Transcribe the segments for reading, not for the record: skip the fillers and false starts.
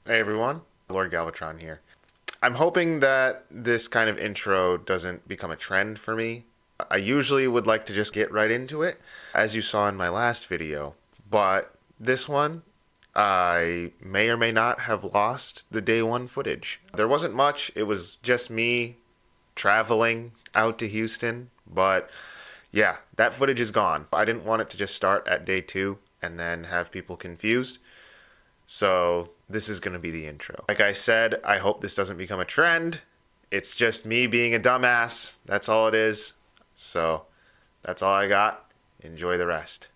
Hey everyone, Lord Galvatron here. I'm hoping that this kind of intro doesn't become a trend for me. I usually would like to just get right into it, as you saw in my last video, but this one, I may or may not have lost the day one footage. There wasn't much, it was just me traveling out to Houston, but yeah, that footage is gone. I didn't want it to just start at day two and then have people confused. So this is going to be the intro. Like I said, I hope this doesn't become a trend. It's just me being a dumbass. That's all it is. So that's all I got. Enjoy the rest.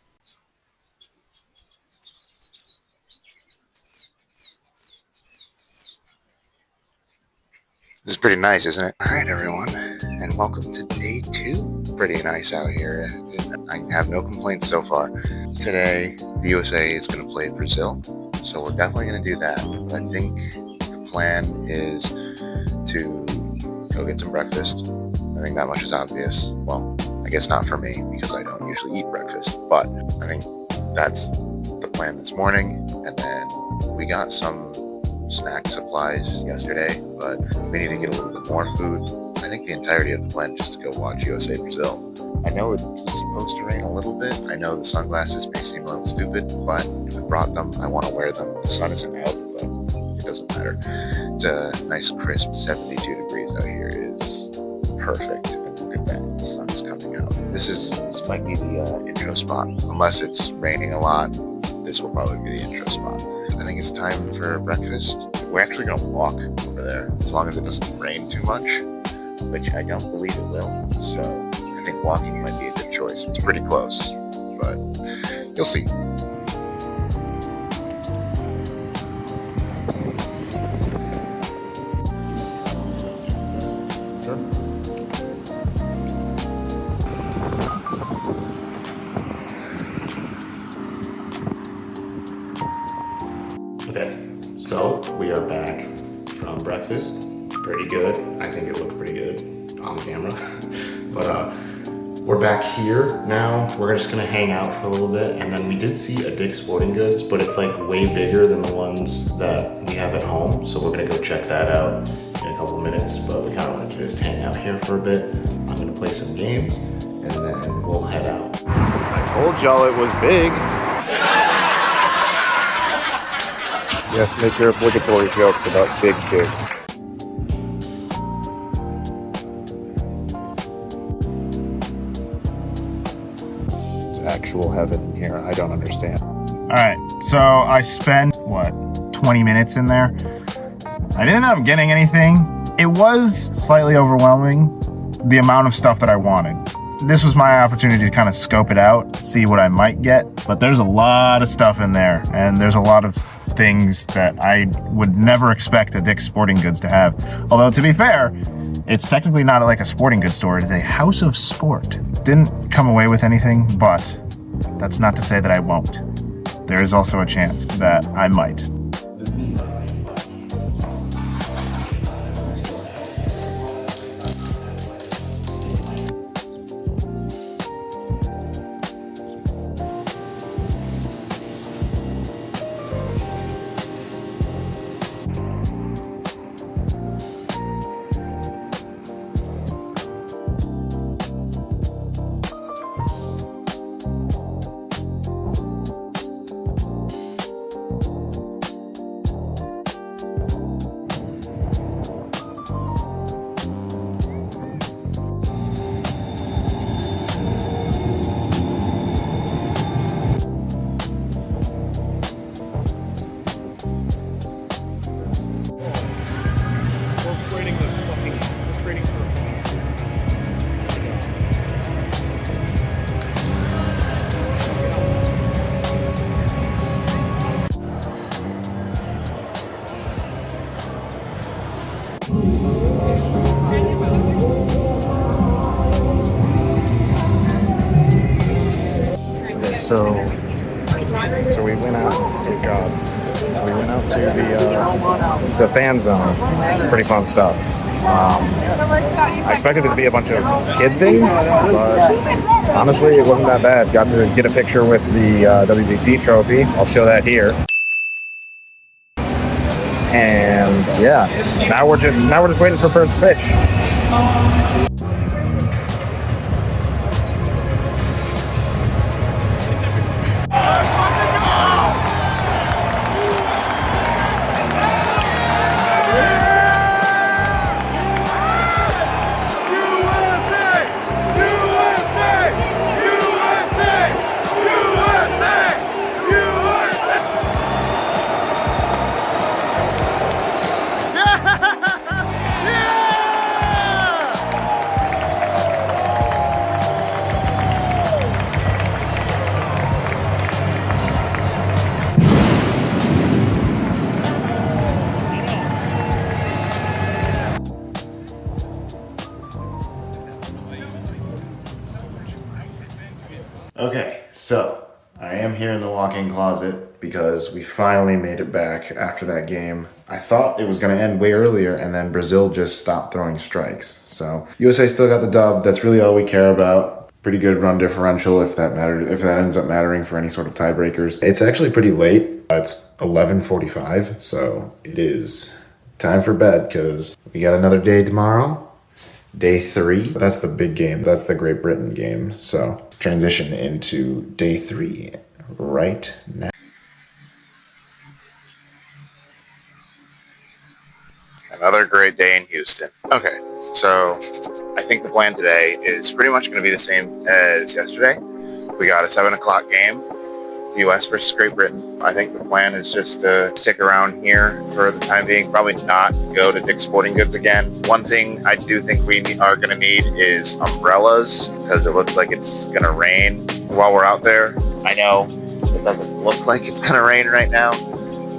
This is pretty nice, isn't it? All right, everyone, and welcome to day two. Pretty nice out here. I have no complaints so far. Today, the USA is going to play Brazil. So we're definitely going to do that. But I think the plan is to go get some breakfast. I think that much is obvious. Well, I guess not for me because I don't usually eat breakfast. But I think that's the plan this morning. And then we got some snack supplies yesterday, but we need to get a little bit more food. I think the entirety of the plan is just to go watch USA Brazil. I know it was supposed to rain a little bit. I know the sunglasses may seem a little stupid, but I brought them. I want to wear them. The sun isn't out, but it doesn't matter. It's a nice crisp 72 degrees out here. It is perfect. And look at that. The sun is coming out. This might be the intro spot. Unless it's raining a lot, this will probably be the intro spot. I think it's time for breakfast. We're actually going to walk over there as long as it doesn't rain too much, which I don't believe it will. So I think walking might be a good choice. It's pretty close, but you'll see. Okay, so we are back from breakfast. Pretty good. I think it looked pretty good on camera. But we're back here now. We're just gonna hang out for a little bit, and then we did see a Dick's Sporting Goods, but it's like way bigger than the ones that we have at home. So we're gonna go check that out in a couple minutes, but we kind of want to just hang out here for a bit. I'm gonna play some games, and then we'll head out. I told y'all it was big. Yes, make your obligatory jokes about big kids. It's actual heaven here. I don't understand. All right, so I spent, 20 minutes in there. I didn't end up getting anything. It was slightly overwhelming, the amount of stuff that I wanted. This was my opportunity to kind of scope it out, see what I might get, but there's a lot of stuff in there, and there's a lot of things that I would never expect a Dick's Sporting Goods to have. Although, to be fair, it's technically not like a sporting goods store, it is a house of sport. Didn't come away with anything, but that's not to say that I won't. There is also a chance that I might. So we went out. Oh God, we went out to the fan zone. Pretty fun stuff. I expected it to be a bunch of kid things, but honestly, it wasn't that bad. Got to get a picture with the WBC trophy. I'll show that here. And yeah, now we're just waiting for first pitch. Okay, so I am here in the walk-in closet because we finally made it back after that game. I thought it was going to end way earlier, and then Brazil just stopped throwing strikes. So USA still got the dub. That's really all we care about. Pretty good run differential if that ends up mattering for any sort of tiebreakers. It's actually pretty late. It's 11:45, so it is time for bed because we got another day tomorrow. Day 3. That's the big game. That's the Great Britain game. So transition into day 3 right now. Another great day in Houston. Okay, so I think the plan today is pretty much going to be the same as yesterday. We got a 7 o'clock game, US versus Great Britain. I think the plan is just to stick around here for the time being, probably not go to Dick's Sporting Goods again. One thing I do think we are going to need is umbrellas because it looks like it's going to rain while we're out there. I know it doesn't look like it's going to rain right now,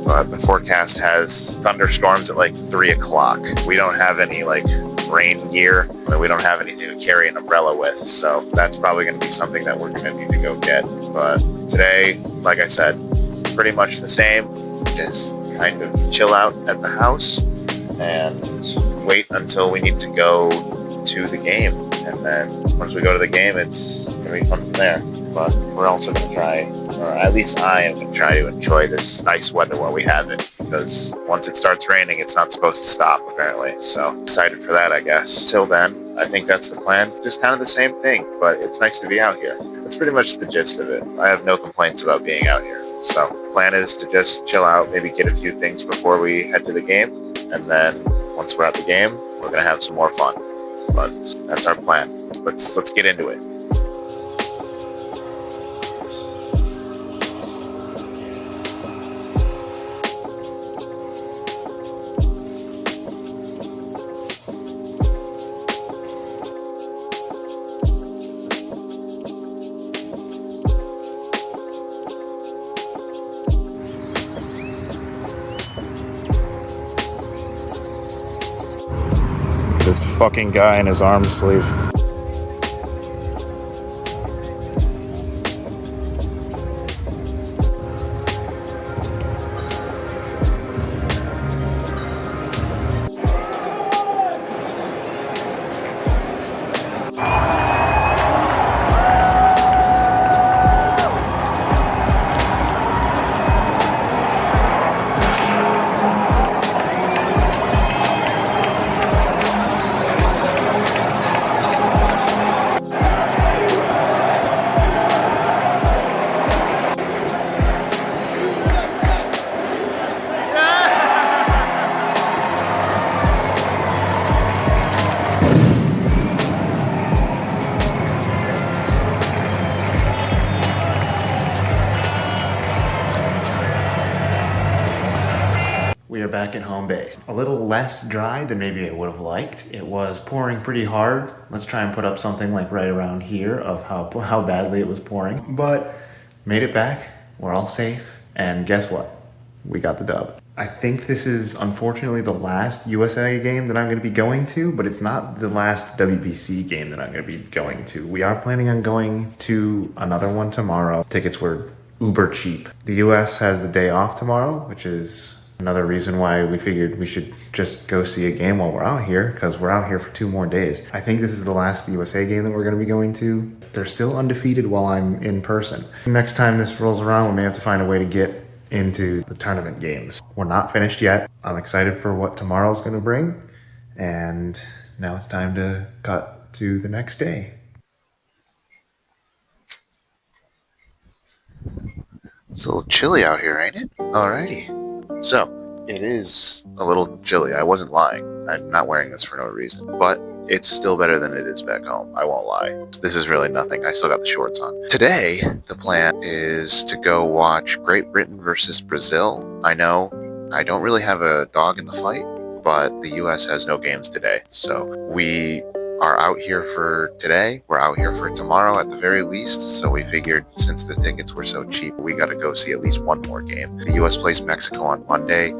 but the forecast has thunderstorms at like 3 o'clock. We don't have any like rain gear. We don't have anything to carry an umbrella with, so that's probably going to be something that we're going to need to go get. But today, like I said, pretty much the same. Just kind of chill out at the house and wait until we need to go to the game. And then once we go to the game, it's going to be fun from there. But we're also going to try, or at least I am going to try to enjoy this nice weather while we have it. Because once it starts raining, it's not supposed to stop, apparently. So excited for that, I guess. Till then, I think that's the plan. Just kind of the same thing, but it's nice to be out here. That's pretty much the gist of it. I have no complaints about being out here. So the plan is to just chill out, maybe get a few things before we head to the game. And then once we're at the game, we're going to have some more fun. But that's our plan. Let's get into it. This fucking guy in his arm sleeve. We are back at home base. A little less dry than maybe I would have liked. It was pouring pretty hard. Let's try and put up something like right around here of how badly it was pouring. But made it back. We're all safe. And guess what? We got the dub. I think this is unfortunately the last USA game that I'm going to be going to, but it's not the last WBC game that I'm going to be going to. We are planning on going to another one tomorrow. Tickets were uber cheap. The US has the day off tomorrow, which is another reason why we figured we should just go see a game while we're out here, because we're out here for 2 more days. I think this is the last USA game that we're going to be going to. They're still undefeated while I'm in person. Next time this rolls around, we may have to find a way to get into the tournament games. we're not finished yet. I'm excited for what tomorrow's going to bring. And now it's time to cut to the next day. It's a little chilly out here, ain't it? Alrighty. So, it is a little chilly. I wasn't lying. I'm not wearing this for no reason. But it's still better than it is back home. I won't lie. This is really nothing. I still got the shorts on. Today, the plan is to go watch Great Britain versus Brazil. I know I don't really have a dog in the fight, but the US has no games today. So we are out here for today. We're out here for tomorrow at the very least. So we figured since the tickets were so cheap, we got to go see at least one more game. The US plays Mexico on Monday,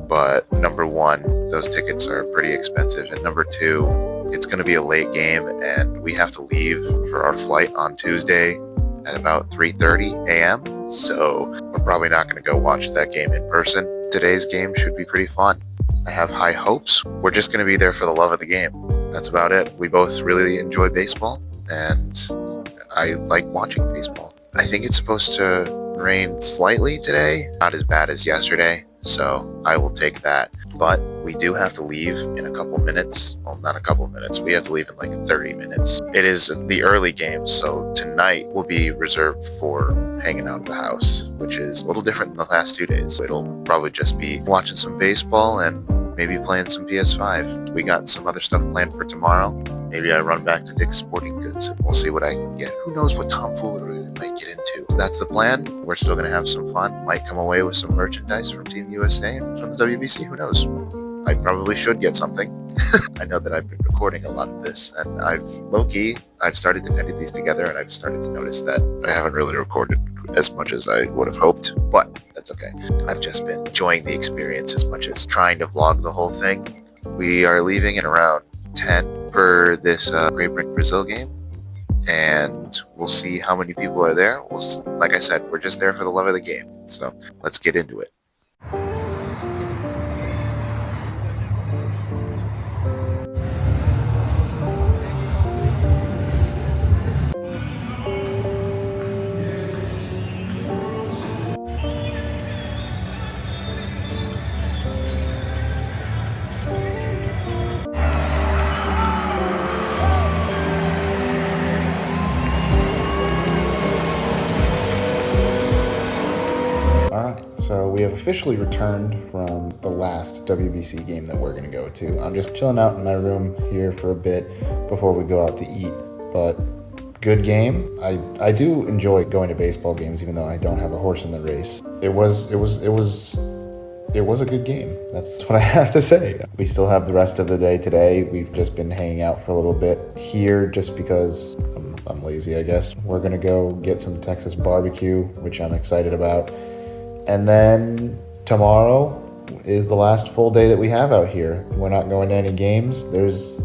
but number one, those tickets are pretty expensive. And number two, it's going to be a late game and we have to leave for our flight on Tuesday at about 3:30 a.m. So we're probably not going to go watch that game in person. Today's game should be pretty fun. I have high hopes. We're just going to be there for the love of the game. That's about it. We both really enjoy baseball, and I like watching baseball. I think it's supposed to rain slightly today, not as bad as yesterday, so I will take that. But we do have to leave in a couple minutes. Well, not a couple minutes. We have to leave in like 30 minutes. It is the early game, so tonight will be reserved for hanging out at the house, which is a little different than the last 2 days. It'll probably just be watching some baseball and maybe playing some PS5. We got some other stuff planned for tomorrow. Maybe I run back to Dick's Sporting Goods and we'll see what I can get. Who knows what tomfoolery we might get into. That's the plan. We're still going to have some fun. Might come away with some merchandise from Team USA and from the WBC. Who knows? I probably should get something. I know that I've been recording a lot of this, and I've started to edit these together, and I've started to notice that I haven't really recorded as much as I would have hoped, but that's okay. I've just been enjoying the experience as much as trying to vlog the whole thing. We are leaving at around 10 for this Great Britain Brazil game, and we'll see how many people are there. Like I said, we're just there for the love of the game, so let's get into it. Alright, so we have officially returned from the last WBC game that we're going to go to. I'm just chilling out in my room here for a bit before we go out to eat, but good game. I do enjoy going to baseball games even though I don't have a horse in the race. It was a good game. That's what I have to say. We still have the rest of the day today. We've just been hanging out for a little bit here just because I'm lazy, I guess. We're going to go get some Texas barbecue, which I'm excited about. And then tomorrow is the last full day that we have out here. We're not going to any games. There's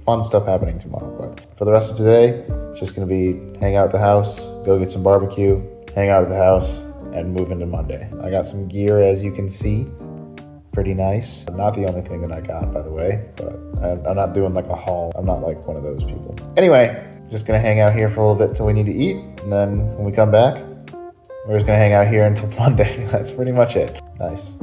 fun stuff happening tomorrow. But for the rest of today, it's just going to be hang out at the house, go get some barbecue, hang out at the house, and move into Monday. I got some gear, as you can see. Pretty nice. Not the only thing that I got, by the way, but I'm not doing like a haul. I'm not like one of those people. Anyway, just going to hang out here for a little bit till we need to eat. And then when we come back, we're just going to hang out here until Monday. That's pretty much it. Nice.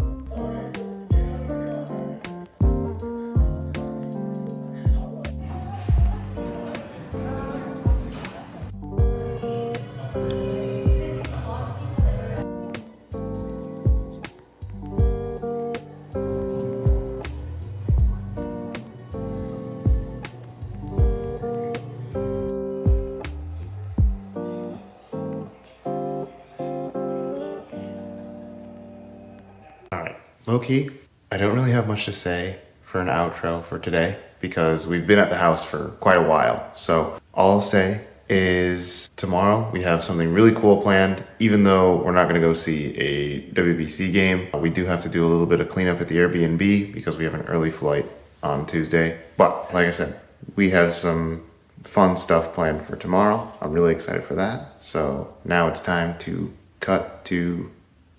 Low-key, I don't really have much to say for an outro for today because we've been at the house for quite a while. So all I'll say is tomorrow we have something really cool planned. Even though we're not going to go see a WBC game, we do have to do a little bit of cleanup at the Airbnb because we have an early flight on Tuesday. But like I said, we have some fun stuff planned for tomorrow. I'm really excited for that. So now it's time to cut to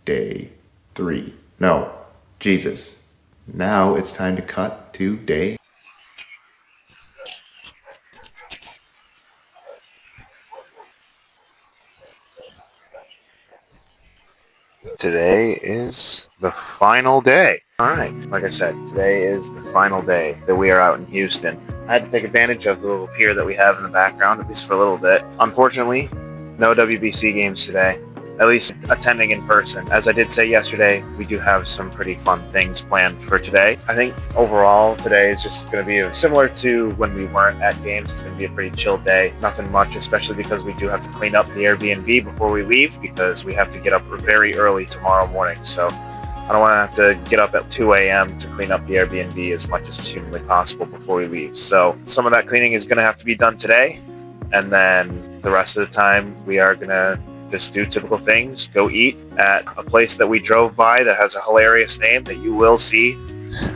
day 3. No. Jesus. Now it's time to cut to day. Today is the final day. All right, like I said, today is the final day that we are out in Houston. I had to take advantage of the little pier that we have in the background, at least for a little bit. Unfortunately, no WBC games today, at least attending in person. As I did say yesterday, we do have some pretty fun things planned for today. I think overall today is just going to be similar to when we weren't at games. It's going to be a pretty chill day. Nothing much, especially because we do have to clean up the Airbnb before we leave because we have to get up very early tomorrow morning. So I don't want to have to get up at 2 a.m. to clean up the Airbnb as much as humanly possible before we leave. So some of that cleaning is going to have to be done today. And then the rest of the time, we are going to just do typical things, go eat at a place that we drove by that has a hilarious name that you will see.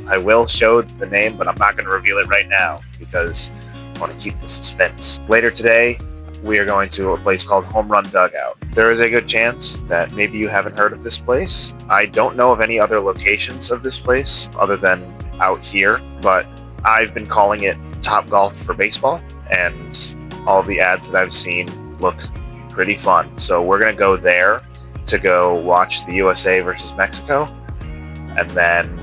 I will show the name, but I'm not going to reveal it right now because I want to keep the suspense. Later today, we are going to a place called Home Run Dugout. There is a good chance that maybe you haven't heard of this place. I don't know of any other locations of this place other than out here, but I've been calling it Top Golf for baseball, and all the ads that I've seen look pretty fun. So we're going to go there to go watch the USA versus Mexico, and then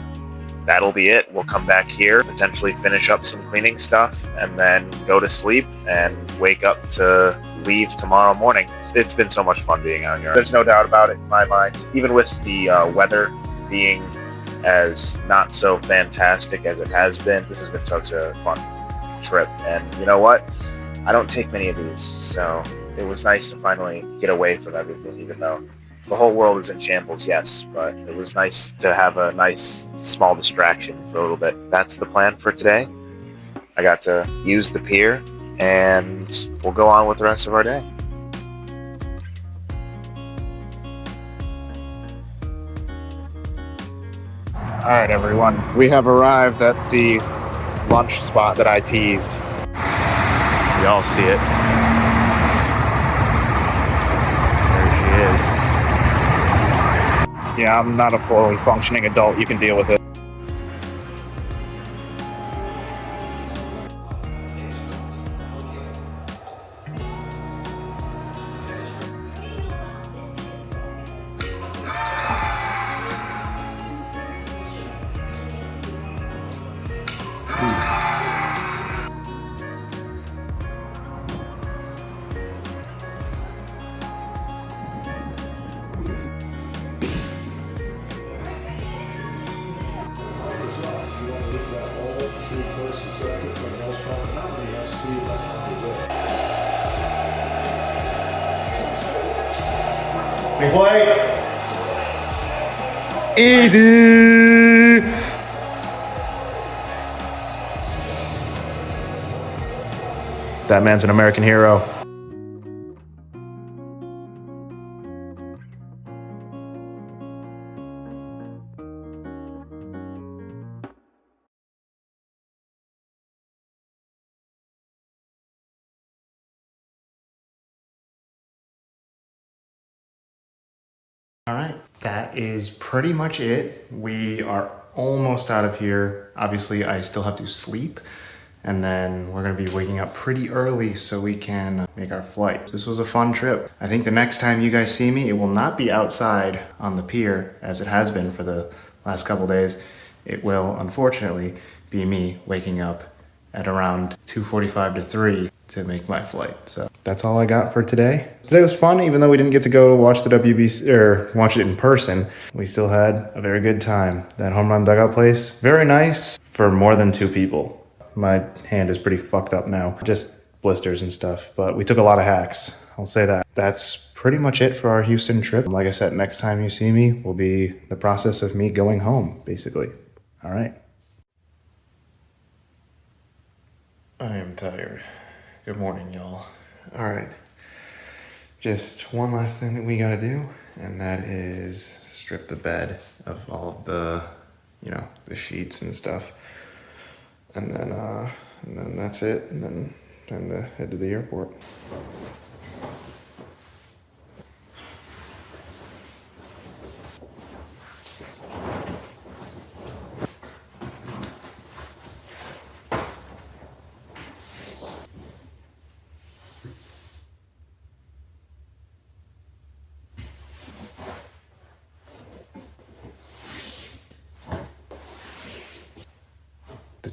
that'll be it. We'll come back here, potentially finish up some cleaning stuff, and then go to sleep and wake up to leave tomorrow morning. It's been so much fun being out here. There's no doubt about it in my mind. Even with the weather being as not so fantastic as it has been, this has been such a fun trip. And you know what? I don't take many of these, so it was nice to finally get away from everything, even though the whole world is in shambles, yes, but it was nice to have a nice small distraction for a little bit. That's the plan for today. I got to use the pier, and we'll go on with the rest of our day. All right, everyone. We have arrived at the lunch spot that I teased. Y'all see it. Yeah, I'm not a fully functioning adult. You can deal with it. We play. Easy! That man's an American hero. All right, that is pretty much it. We are almost out of here. Obviously, I still have to sleep, and then we're gonna be waking up pretty early so we can make our flight. This was a fun trip. I think the next time you guys see me, it will not be outside on the pier as it has been for the last couple days. It will, unfortunately, be me waking up at around 2:45 to 3 to make my flight. So that's all I got for today. Today was fun, even though we didn't get to go watch the WBC or watch it in person. We still had a very good time. That Home Run Dugout place, very nice for more than 2 people. My hand is pretty fucked up now, just blisters and stuff, but we took a lot of hacks. I'll say that. That's pretty much it for our Houston trip. Like I said, next time you see me will be the process of me going home, basically. All right. I am tired. Good morning, y'all. All right. Just one last thing that we gotta do, and that is strip the bed of all of the, the sheets and stuff. And then that's it, and then time to head to the airport.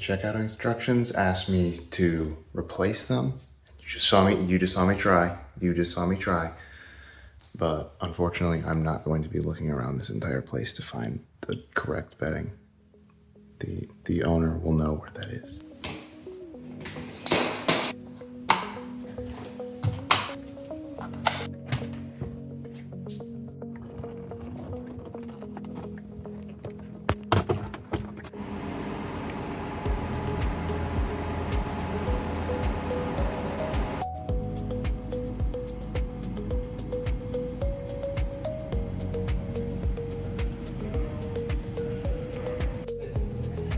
checkout instructions asked me to replace them. You just saw me try. But unfortunately, I'm not going to be looking around this entire place to find the correct bedding. The owner will know where that is.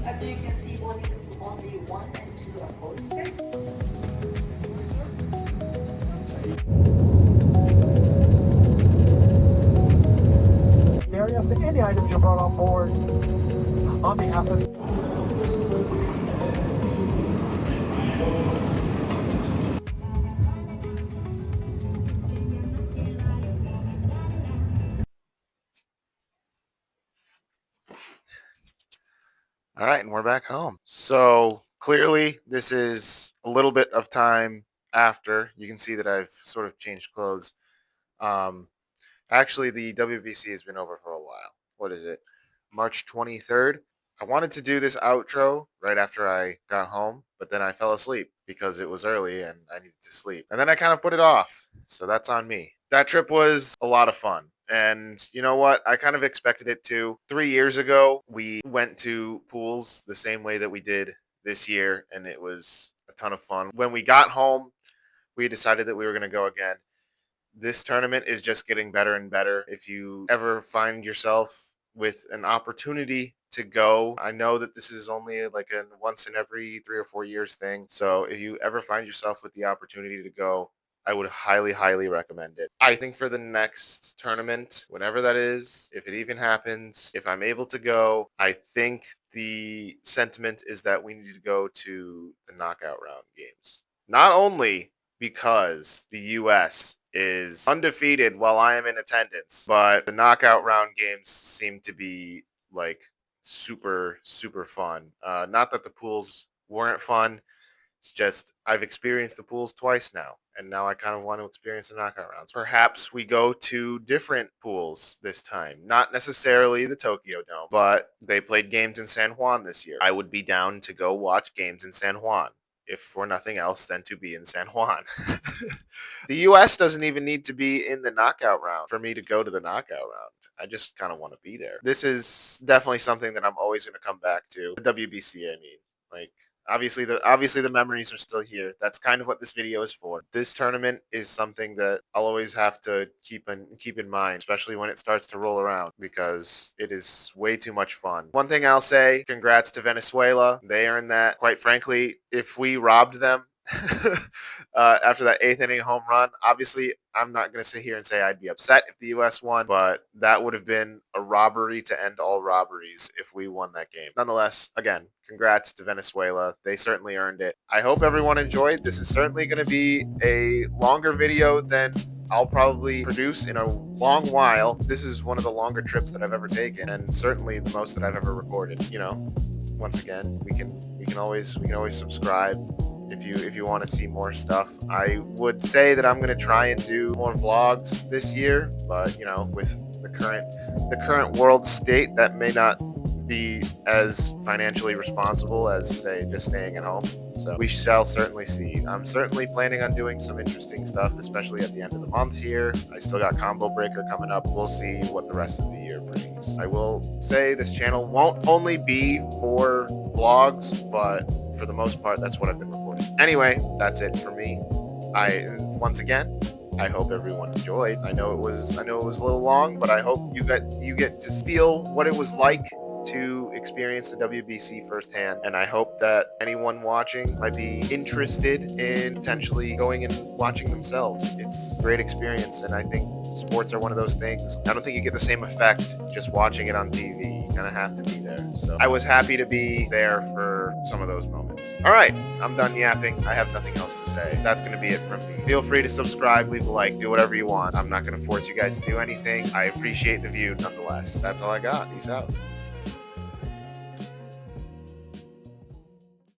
As you can see, only 1 and 2 are posted. Area for any items you brought on board on behalf of All right, and we're back home. So clearly, this is a little bit of time after. You can see that I've sort of changed clothes. Um, Actually, the WBC has been over for a while. What is it? March 23rd. I wanted to do this outro right after I got home, but then I fell asleep because it was early and I needed to sleep. And then I kind of put it off. So that's on me. That trip was a lot of fun. And you know what? I kind of expected it to. 3 years ago, we went to pools the same way that we did this year, and it was a ton of fun. When we got home, we decided that we were going to go again. This tournament is just getting better and better. If you ever find yourself with an opportunity to go, I know that this is only like a once in every 3 or 4 years thing. So if you ever find yourself with the opportunity to go, I would highly, highly recommend it. I think for the next tournament, whenever that is, if it even happens, if I'm able to go, I think the sentiment is that we need to go to the knockout round games. Not only because the US is undefeated while I am in attendance, but the knockout round games seem to be like super, super fun. Not that the pools weren't fun. It's just I've experienced the pools twice now, and now I kind of want to experience the knockout rounds. Perhaps we go to different pools this time. Not necessarily the Tokyo Dome, but they played games in San Juan this year. I would be down to go watch games in San Juan, if for nothing else than to be in San Juan. The US doesn't even need to be in the knockout round for me to go to the knockout round. I just kind of want to be there. This is definitely something that I'm always going to come back to. The WBC, I mean. Like, obviously the memories are still here. That's kind of what this video is for. This tournament is something that I'll always have to keep in mind, especially when it starts to roll around, because it is way too much fun. One thing I'll say, congrats to Venezuela. They earned that. Quite frankly, if we robbed them after that eighth inning home run, obviously I'm not going to sit here and say I'd be upset if the US won, but that would have been a robbery to end all robberies if we won that game. Nonetheless, again, congrats to Venezuela. They certainly earned it. I hope everyone enjoyed. This is certainly going to be a longer video than I'll probably produce in a long while. This is one of the longer trips that I've ever taken, and certainly the most that I've ever recorded. You know, once again, we can always subscribe if you want to see more stuff. I would say that I'm going to try and do more vlogs this year, but you know, with the current world state, that may not be as financially responsible as, say, just staying at home. So we shall certainly see. I'm certainly planning on doing some interesting stuff, especially at the end of the month here. I still got Combo Breaker coming up. We'll see what the rest of the year brings. I will say this channel won't only be for vlogs, but for the most part, that's what I've been recording. Anyway, that's it for me. Once again, I hope everyone enjoyed. I know it was a little long, but I hope you get to feel what it was like to experience the WBC firsthand, and I hope that anyone watching might be interested in potentially going and watching themselves. It's a great experience, and I think sports are one of those things. I don't think you get the same effect just watching it on TV. You kind of have to be there. So I was happy to be there for some of those moments. All right, I'm done yapping. I have nothing else to say. That's going to be it from me. Feel free to subscribe, leave a like, do whatever you want. I'm not going to force you guys to do anything. I appreciate the view nonetheless. That's all I got. Peace out.